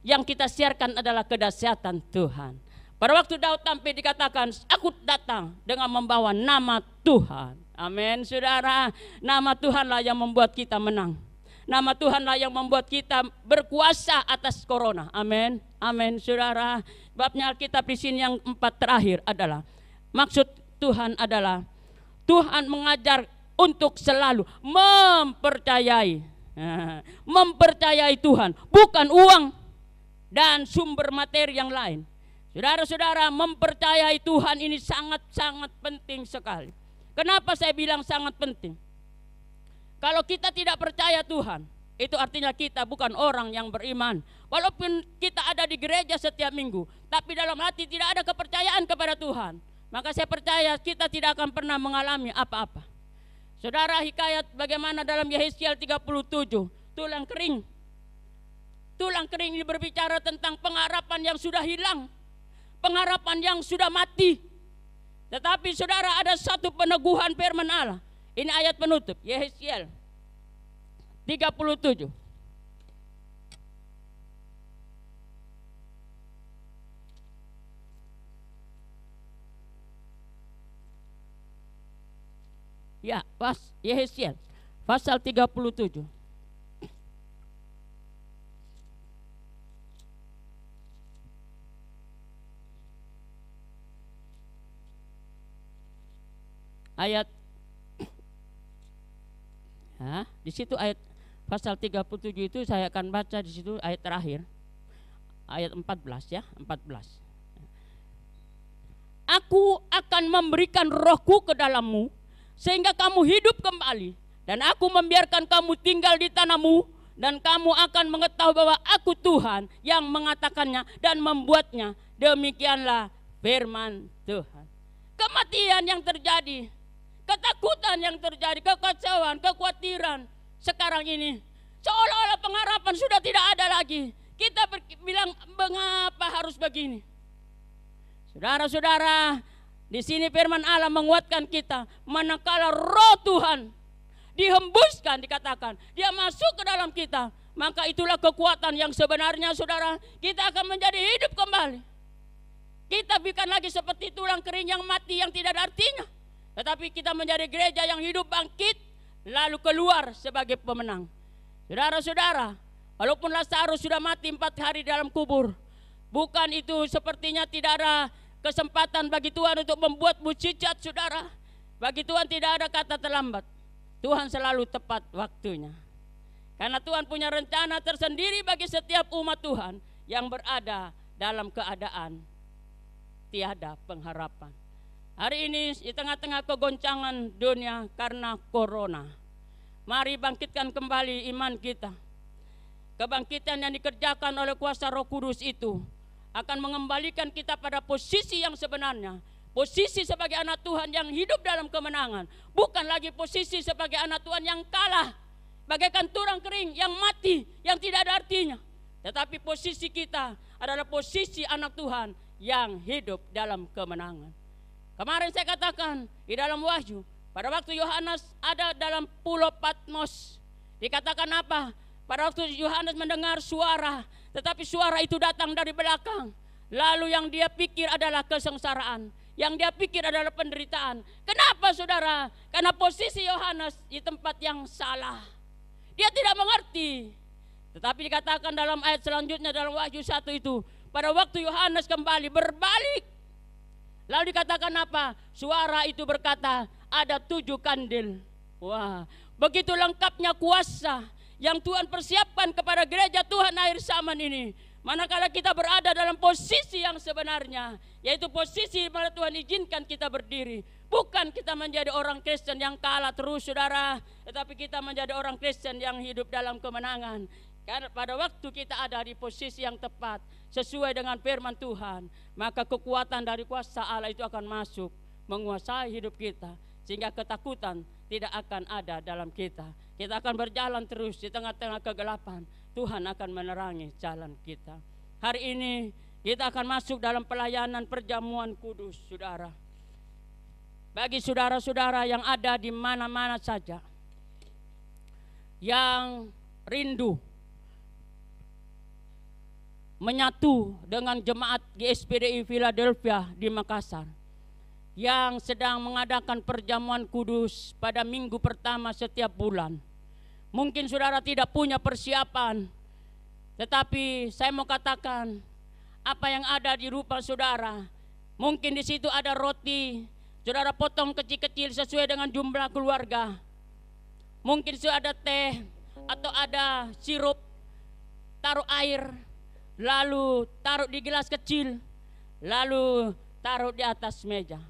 Yang kita siarkan adalah kedahsyatan Tuhan. Pada waktu Daud tampil dikatakan, aku datang dengan membawa nama Tuhan. Amin, saudara. Nama Tuhanlah yang membuat kita menang. Nama Tuhanlah yang membuat kita berkuasa atas corona. Amin, amin, saudara. Babnya Alkitab di sini yang 4 terakhir adalah, maksud Tuhan adalah, Tuhan mengajar untuk selalu mempercayai Tuhan, bukan uang dan sumber materi yang lain. Saudara-saudara, mempercayai Tuhan ini sangat-sangat penting sekali. Kenapa saya bilang sangat penting? Kalau kita tidak percaya Tuhan, itu artinya kita bukan orang yang beriman. Walaupun kita ada di gereja setiap minggu, tapi dalam hati tidak ada kepercayaan kepada Tuhan, maka saya percaya kita tidak akan pernah mengalami apa-apa. Saudara, hikayat bagaimana dalam Yehezkiel 37, tulang kering ini berbicara tentang pengharapan yang sudah hilang, pengharapan yang sudah mati. Tetapi saudara, ada satu peneguhan firman Allah. Ini ayat penutup, Yehezkiel 37. Ya, Yehezkiel pasal 37. Ayat di situ ayat pasal 37 itu saya akan baca di situ ayat terakhir. Ayat 14 ya, 14. Aku akan memberikan rohku ke dalammu sehingga kamu hidup kembali, dan aku membiarkan kamu tinggal di tanahmu, dan kamu akan mengetahui bahwa aku Tuhan yang mengatakannya dan membuatnya. Demikianlah firman Tuhan. Kematian yang terjadi, ketakutan yang terjadi, kekacauan, kekhawatiran sekarang ini, seolah-olah pengharapan sudah tidak ada lagi. Kita bilang, mengapa harus begini? Saudara-saudara, di sini firman Allah menguatkan kita, manakala roh Tuhan dihembuskan, dikatakan dia masuk ke dalam kita, maka itulah kekuatan yang sebenarnya, saudara. Kita akan menjadi hidup kembali. Kita bukan lagi seperti tulang kering yang mati, yang tidak ada artinya, tetapi kita menjadi gereja yang hidup, bangkit, lalu keluar sebagai pemenang. Saudara-saudara, walaupun Lazarus sudah mati 4 hari dalam kubur, bukan itu sepertinya tidak ada kesempatan bagi Tuhan untuk membuat mujizat, saudara. Bagi Tuhan tidak ada kata terlambat. Tuhan selalu tepat waktunya. Karena Tuhan punya rencana tersendiri bagi setiap umat Tuhan yang berada dalam keadaan tiada pengharapan. Hari ini di tengah-tengah kegoncangan dunia karena corona, mari bangkitkan kembali iman kita. Kebangkitan yang dikerjakan oleh kuasa Roh Kudus itu akan mengembalikan kita pada posisi yang sebenarnya. Posisi sebagai anak Tuhan yang hidup dalam kemenangan. Bukan lagi posisi sebagai anak Tuhan yang kalah, bagaikan tulang kering yang mati, yang tidak ada artinya. Tetapi posisi kita adalah posisi anak Tuhan yang hidup dalam kemenangan. Kemarin saya katakan di dalam Wahyu, pada waktu Yohanes ada dalam pulau Patmos, dikatakan apa? Pada waktu Yohanes mendengar suara, tetapi suara itu datang dari belakang. Lalu yang dia pikir adalah kesengsaraan, yang dia pikir adalah penderitaan. Kenapa, saudara? Karena posisi Yohanes di tempat yang salah. Dia tidak mengerti. Tetapi dikatakan dalam ayat selanjutnya dalam Wahyu 1 itu, pada waktu Yohanes kembali berbalik, lalu dikatakan apa? Suara itu berkata, ada 7 kandil. Wah, begitu lengkapnya kuasa yang Tuhan persiapkan kepada gereja Tuhan akhir zaman ini. Manakala kita berada dalam posisi yang sebenarnya, yaitu posisi mana Tuhan izinkan kita berdiri. Bukan kita menjadi orang Kristen yang kalah terus, saudara, tetapi kita menjadi orang Kristen yang hidup dalam kemenangan. Karena pada waktu kita ada di posisi yang tepat, sesuai dengan firman Tuhan, maka kekuatan dari kuasa Allah itu akan masuk, menguasai hidup kita, sehingga ketakutan tidak akan ada dalam kita. Kita akan berjalan terus di tengah-tengah kegelapan. Tuhan akan menerangi jalan kita. Hari ini kita akan masuk dalam pelayanan perjamuan kudus, saudara. Bagi saudara-saudara yang ada di mana-mana saja, yang rindu menyatu dengan jemaat GSPDI Philadelphia di Makassar, yang sedang mengadakan perjamuan kudus pada minggu pertama setiap bulan. Mungkin saudara tidak punya persiapan, tetapi saya mau katakan apa yang ada di rupa saudara. Mungkin di situ ada roti, saudara potong kecil-kecil sesuai dengan jumlah keluarga. Mungkin sudah ada teh atau ada sirup, taruh air, lalu taruh di gelas kecil, lalu taruh di atas meja.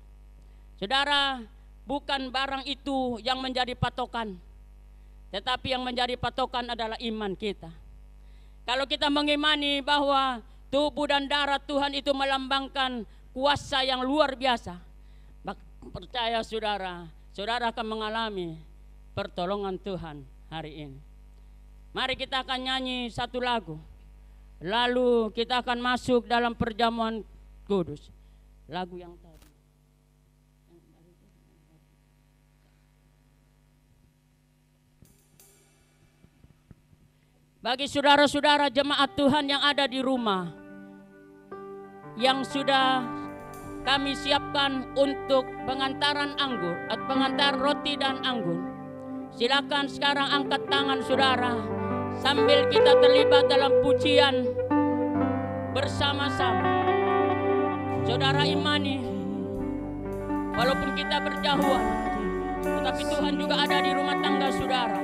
Saudara, bukan barang itu yang menjadi patokan, tetapi yang menjadi patokan adalah iman kita. Kalau kita mengimani bahwa tubuh dan darah Tuhan itu melambangkan kuasa yang luar biasa, percaya saudara, saudara akan mengalami pertolongan Tuhan hari ini. Mari kita akan nyanyi satu lagu, lalu kita akan masuk dalam perjamuan kudus. Lagu yang tadi. Bagi saudara-saudara jemaat Tuhan yang ada di rumah, yang sudah kami siapkan untuk pengantaran anggur atau pengantaran roti dan anggur, silakan sekarang angkat tangan saudara sambil kita terlibat dalam pujian bersama-sama. Saudara imani, walaupun kita berjauhan, tetapi Tuhan juga ada di rumah tangga saudara.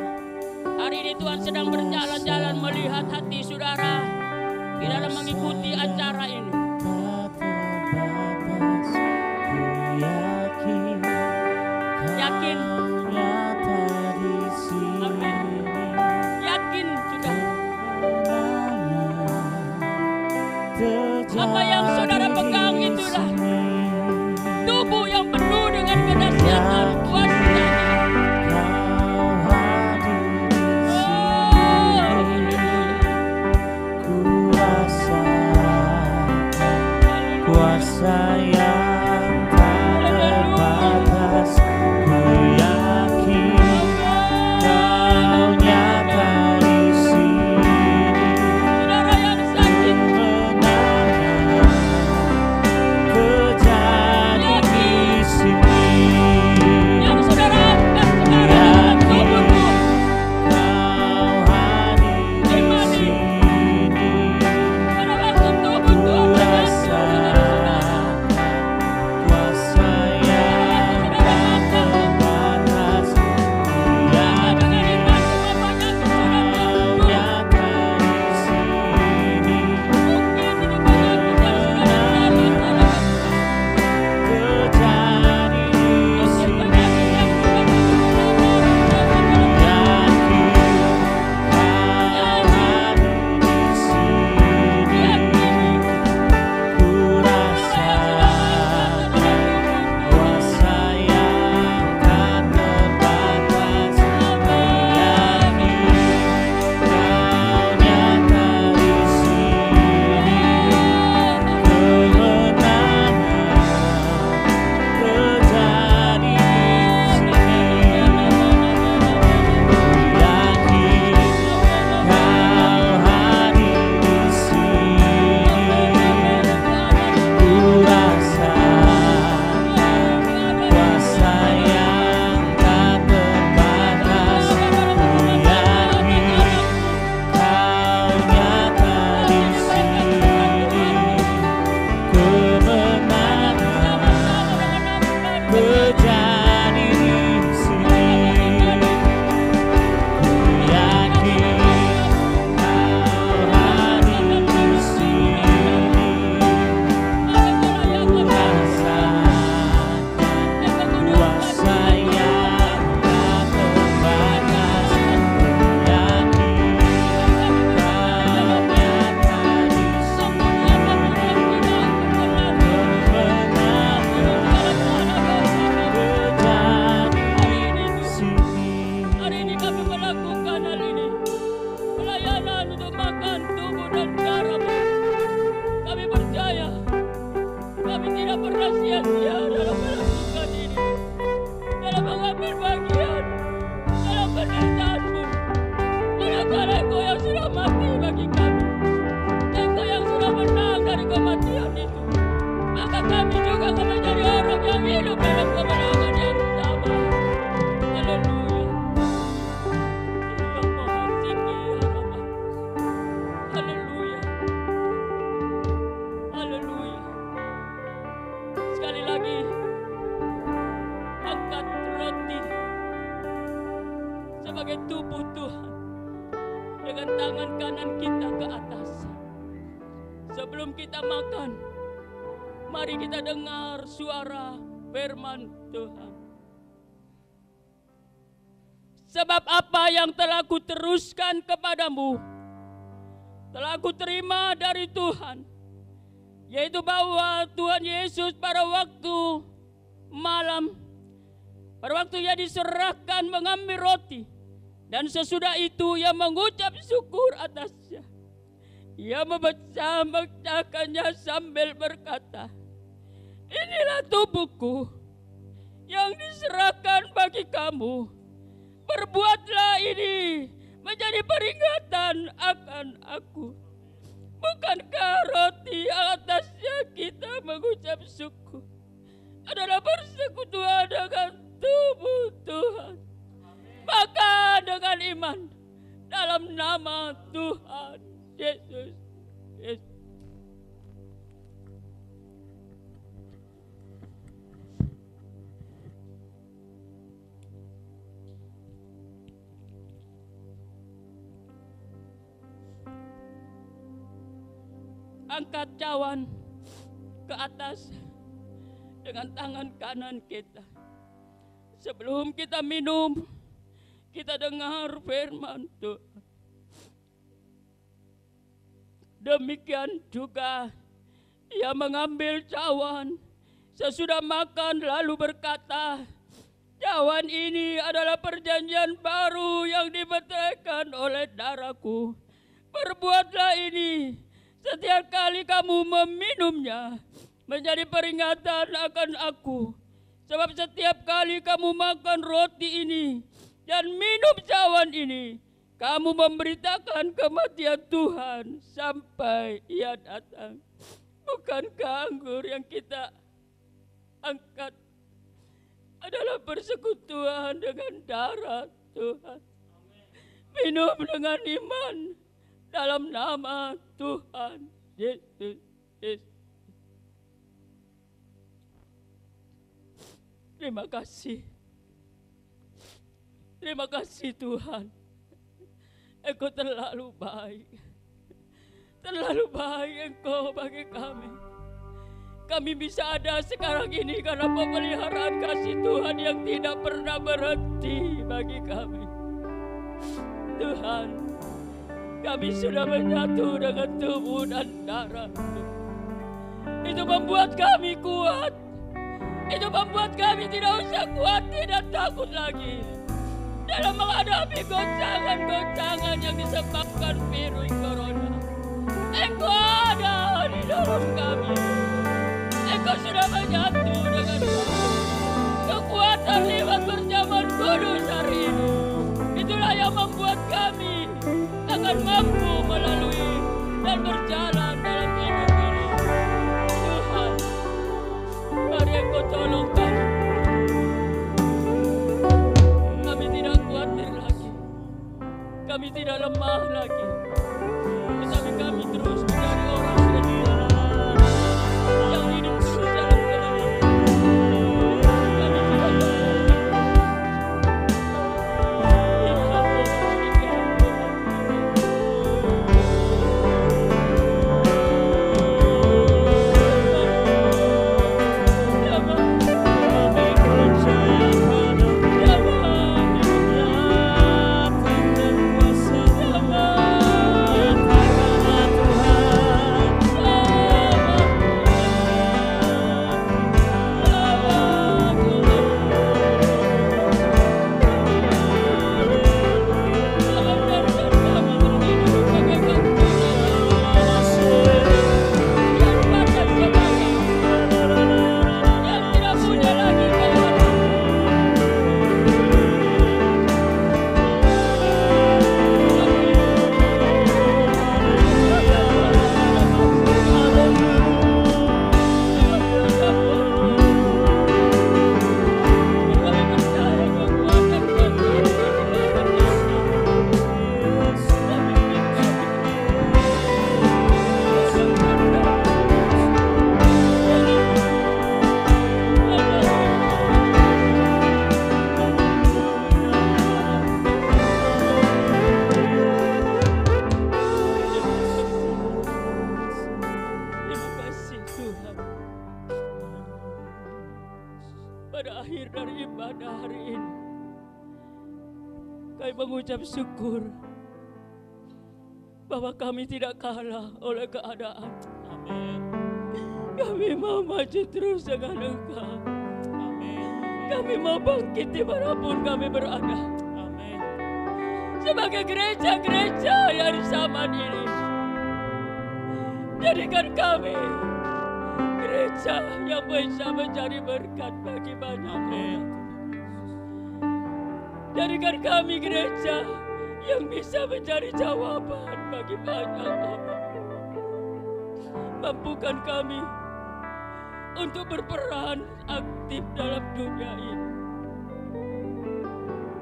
Hari ini Tuhan sedang berjalan-jalan melihat hati saudara di dalam mengikuti acara ini. Yakin? Amin. Yakin sudah. Apa yang saudara pegang itulah tubuh yang penuh dengan kedahsyatan kuasa. Kuasa yang tak terbatas, ku yakin Kau nyata di sini. Saudara yang sakit, Terjadi di sini. yang saudara angkat sekarang tubuhmu, Kau hadir di sini. pada waktu tubuh Tuhan Rasa kuasa yang tak terbatas, ku yakin Kau nyata di sini. Terjadi di sini. hari ini kami melakukan hal ini, pelayanan untuk makan tubuh dan darah-Mu. Kami percaya kami tidak pernah sia-sia dalam melakukan ini, dalam mengambil bagian dalam penderitaan-Mu. Manakala Engkau yang sudah mati bagi kami, Engkau yang sudah menang dari kematian itu, maka kami juga akan menjadi orang yang hidup dalam kemenangan yang sama. Haleluya. Yang Maha Tinggi harapan. Haleluya. Haleluya. Sekali lagi, angkat roti sebagai tubuh Tuhan dengan tangan kanan kita ke atas. Sebelum kita makan, mari kita dengar suara firman Tuhan. Sebab apa yang telah kuteruskan kepadamu, telah kuterima dari Tuhan, yaitu bahwa Tuhan Yesus pada waktu malam, pada waktu Ia diserahkan mengambil roti, dan sesudah itu Ia mengucap syukur atasnya. Ia memecah-mecahkannya sambil berkata, "Inilah tubuhku yang diserahkan bagi kamu. Berbuatlah ini menjadi peringatan akan aku. Bukankah roti atasnya kita mengucap syukur adalah persekutuan dengan tubuh Tuhan? Maka dengan iman dalam nama Tuhan Yesus Kristus. Angkat cawan ke atas dengan tangan kanan kita. Sebelum kita minum, kita dengar firman Tuhan. Demikian juga ia mengambil cawan sesudah makan lalu berkata, cawan ini adalah perjanjian baru yang dimeteraikan oleh darahku. Perbuatlah ini setiap kali kamu meminumnya menjadi peringatan akan aku. Sebab setiap kali kamu makan roti ini dan minum cawan ini, kamu memberitakan kematian Tuhan sampai ia datang. Bukankah anggur yang kita angkat adalah persekutuan dengan darah Tuhan? Minum dengan iman dalam nama Tuhan Yesus Kristus. Terima kasih. Terima kasih Tuhan. Engkau terlalu baik. Terlalu baik Engkau bagi kami. Kami bisa ada sekarang ini karena pemeliharaan kasih Tuhan yang tidak pernah berhenti bagi kami. Tuhan, kami sudah menyatu dengan tubuh dan darah. Itu membuat kami kuat. Itu membuat kami tidak usah khawatir dan takut lagi dalam menghadapi goncangan-goncangan yang disebabkan virus corona. Engkau ada di dalam kami. Engkau sudah menyatu dengan kami. Kekuatan lewat perjamuan kudus hari ini, itulah yang membuat kami akan mampu melalui dan berjalan dalam hidup ini. Tuhan, mari Engkau tolong kami. Kami tidak khawatir lagi. Kami tidak lemah lagi. Tetapi kami terus menjadi orang yang hidup terus dalam kebenaran. Kami tidak mengucap syukur bahwa kami tidak kalah oleh keadaan. Amin. Kami mau maju terus dengan Engkau. Amin. Kami mau bangkit dimanapun kami berada. Amin. Sebagai gereja-gereja yang di zaman ini, jadikan kami gereja yang bisa menjadi berkat bagi banyak orang. Jadikan kami gereja yang bisa mencari jawaban bagi banyak orang. Mampukan kami untuk berperan aktif dalam dunia ini.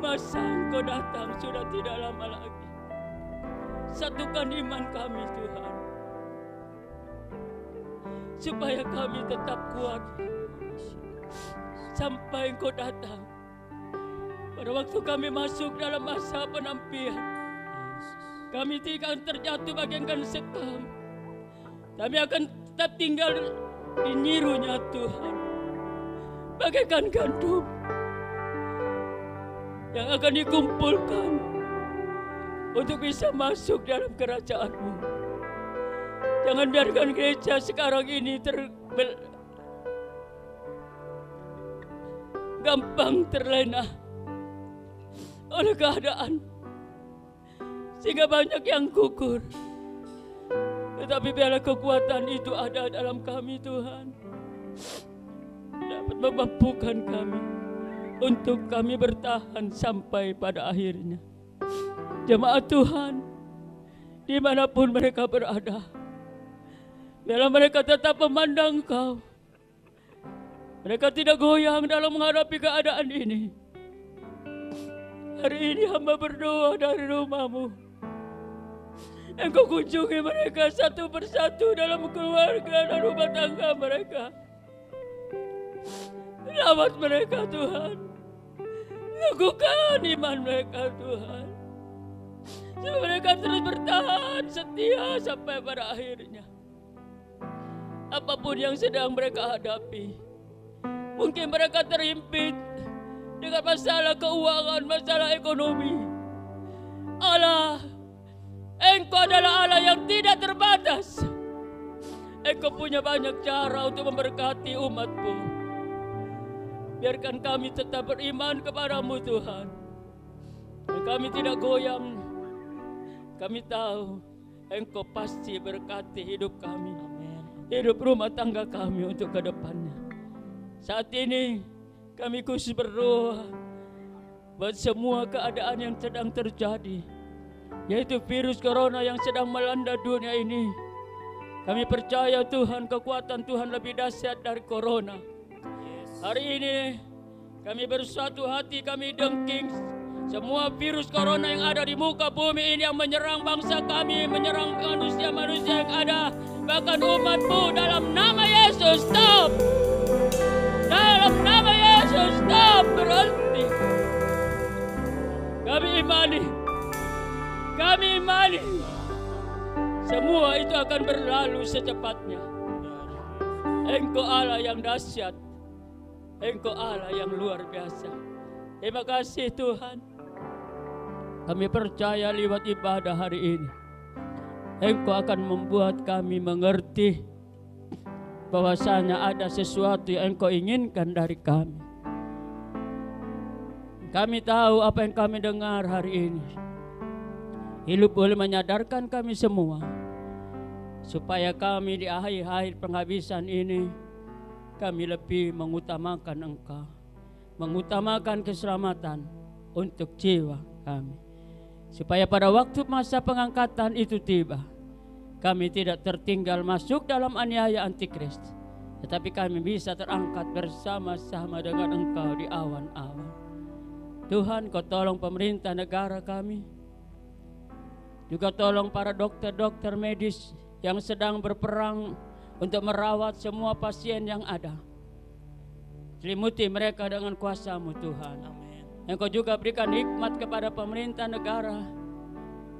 Masa Engkau datang sudah tidak lama lagi. Satukan iman kami Tuhan, supaya kami tetap kuat sampai Engkau datang. Pada waktu kami masuk dalam masa penampian, kami tidak akan terjatuh bagaikan sekam. Kami akan tetap tinggal di nyirunya Tuhan, bagaikan gandum yang akan dikumpulkan untuk bisa masuk dalam kerajaan-Mu. Jangan biarkan gereja sekarang ini gampang terlena oleh keadaan, sehingga banyak yang gugur. Tetapi biarlah kekuatan itu ada dalam kami Tuhan, dapat memampukan kami untuk kami bertahan sampai pada akhirnya. Jemaat Tuhan, dimanapun mereka berada, biarlah mereka tetap memandang Kau. Mereka tidak goyang dalam menghadapi keadaan ini. Hari ini hamba berdoa dari rumah-Mu, Engkau kunjungi mereka satu persatu dalam keluarga dan rumah tangga mereka. Rawat mereka Tuhan, lakukan iman mereka Tuhan, supaya mereka terus bertahan setia sampai pada akhirnya. Apapun yang sedang mereka hadapi, mungkin mereka terhimpit dengan masalah keuangan, masalah ekonomi. Allah, Engkau adalah Allah yang tidak terbatas. Engkau punya banyak cara untuk memberkati umat-Mu. Biarkan kami tetap beriman kepada-Mu Tuhan, dan kami tidak goyang. Kami tahu Engkau pasti berkati hidup kami, hidup rumah tangga kami untuk ke depannya. Saat ini kami khusus berdoa buat semua keadaan yang sedang terjadi, yaitu virus corona yang sedang melanda dunia ini. Kami percaya Tuhan, kekuatan Tuhan lebih dahsyat dari corona. Hari ini kami bersatu hati, kami dengking semua virus corona yang ada di muka bumi ini yang menyerang bangsa kami, menyerang manusia-manusia yang ada, bahkan umat-Mu. Dalam nama Yesus, stop! Dalam nama Yesus, stop! Berhenti! Kami imani semua itu akan berlalu secepatnya. Engkau Allah yang dahsyat, Engkau Allah yang luar biasa. Terima kasih Tuhan. Kami percaya lewat ibadah hari ini, Engkau akan membuat kami mengerti bahwasanya ada sesuatu yang Engkau inginkan dari kami. Kami tahu apa yang kami dengar hari ini. Hidup boleh menyadarkan kami semua, supaya kami di akhir-akhir penghabisan ini, kami lebih mengutamakan Engkau, mengutamakan keselamatan untuk jiwa kami. Supaya pada waktu masa pengangkatan itu tiba, kami tidak tertinggal masuk dalam aniaya antikris, tetapi kami bisa terangkat bersama-sama dengan Engkau di awan-awan. Tuhan, Kau tolong pemerintah negara kami, juga tolong para dokter-dokter medis yang sedang berperang untuk merawat semua pasien yang ada. Selimuti mereka dengan kuasa-Mu Tuhan. Amin. Engkau juga berikan hikmat kepada pemerintah negara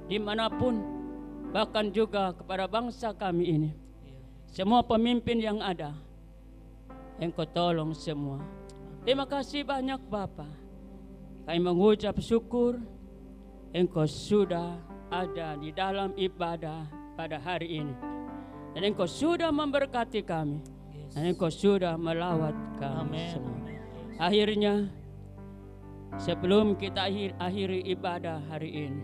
dimanapun, bahkan juga kepada bangsa kami ini. Semua pemimpin yang ada, Engkau tolong semua. Terima kasih banyak Bapa. Kami mengucap syukur Engkau sudah ada di dalam ibadah pada hari ini, dan Engkau sudah memberkati kami, dan Engkau sudah melawat kami semua. Akhirnya, sebelum kita akhiri ibadah hari ini,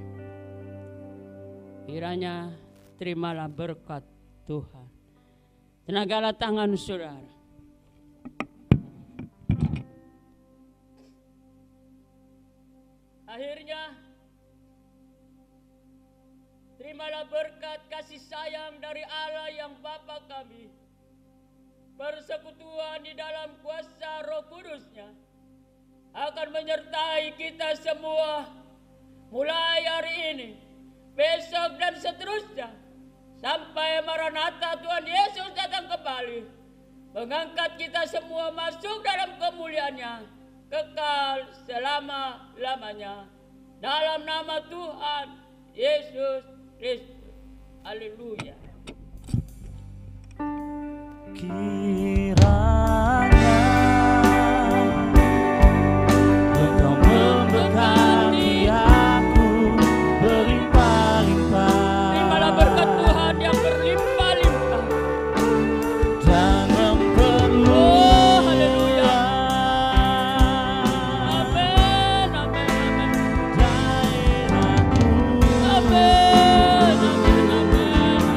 kiranya terimalah berkat Tuhan. Tenagalah tangan saudara. Akhirnya terimalah berkat kasih sayang dari Allah yang Bapa kami, persekutuan di dalam kuasa Roh Kudus-Nya akan menyertai kita semua mulai hari ini, besok dan seterusnya sampai Maranatha Tuhan Yesus datang kembali, mengangkat kita semua masuk dalam kemuliaan-Nya kekal selama-lamanya. Dalam nama Tuhan Yesus Kristus. Haleluya. Kiranya Engkau memberkati aku berlimpah-limpah. Terimalah berkat Tuhan yang berlimpah-limpah. Jangan perlu Haleluya. Amin, amin, amin. daerahku. Amin, amin, amin, amin.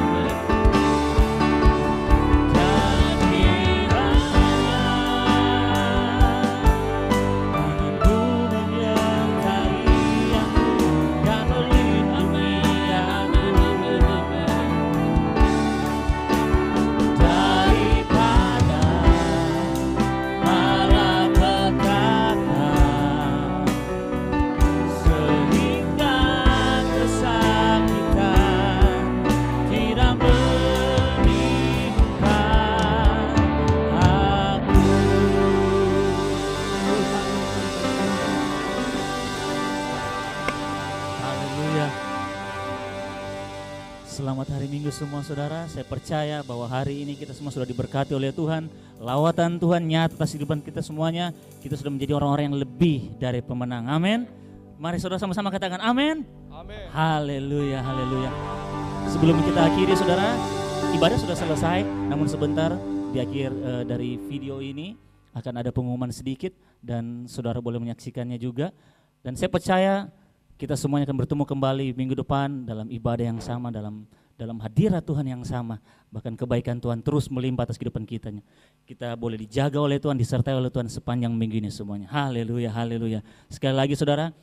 Dan kiranya tangan gunung yang tarianku dan melindungi aku daripada malapetaka sehingga kesakitan tidak menimpa aku. Haleluya. Selamat hari Minggu semua saudara. Saya percaya bahwa hari ini kita semua sudah diberkati oleh Tuhan. Lawatan Tuhan nyata atas kehidupan kita semuanya. Kita sudah menjadi orang-orang yang lebih dari pemenang. Amin. Mari saudara sama-sama katakan amin. Amin. Haleluya, haleluya. Sebelum kita akhiri saudara, ibadah sudah selesai. Namun sebentar di akhir dari video ini akan ada pengumuman sedikit dan saudara boleh menyaksikannya juga. Dan saya percaya kita semuanya akan bertemu kembali minggu depan dalam ibadah yang sama, dalam hadirat Tuhan yang sama. Bahkan kebaikan Tuhan terus melimpah atas kehidupan kita. Kita boleh dijaga oleh Tuhan, disertai oleh Tuhan sepanjang minggu ini semuanya. Haleluya, haleluya. Sekali lagi saudara,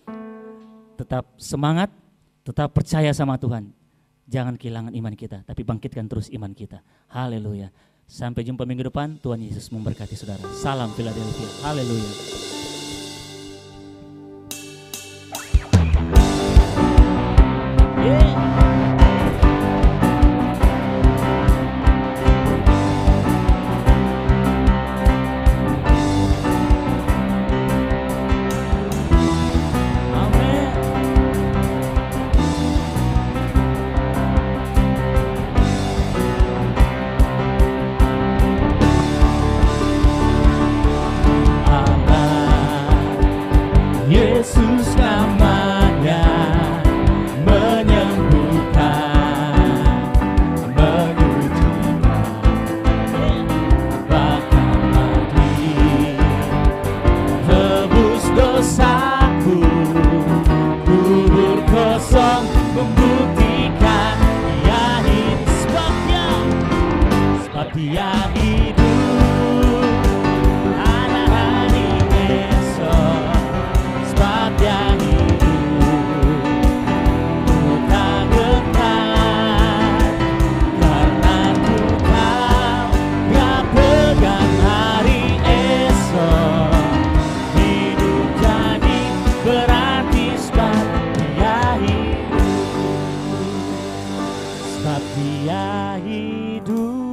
tetap semangat, tetap percaya sama Tuhan. Jangan kehilangan iman kita, tapi bangkitkan terus iman kita. Haleluya. Sampai jumpa minggu depan, Tuhan Yesus memberkati saudara. Salam Philadelphia. Haleluya. Yesus namanya menyembuhkan, menyucikan, bahkan mati tebus dosaku, kubur kosong membuktikan dia hidup, sebab dia hidup. Dia hidup, ku tak gentar, karena ku tahu Dia pegang hari esok. Hidup jadi berarti sebab Dia hidup, sebab Dia hidup.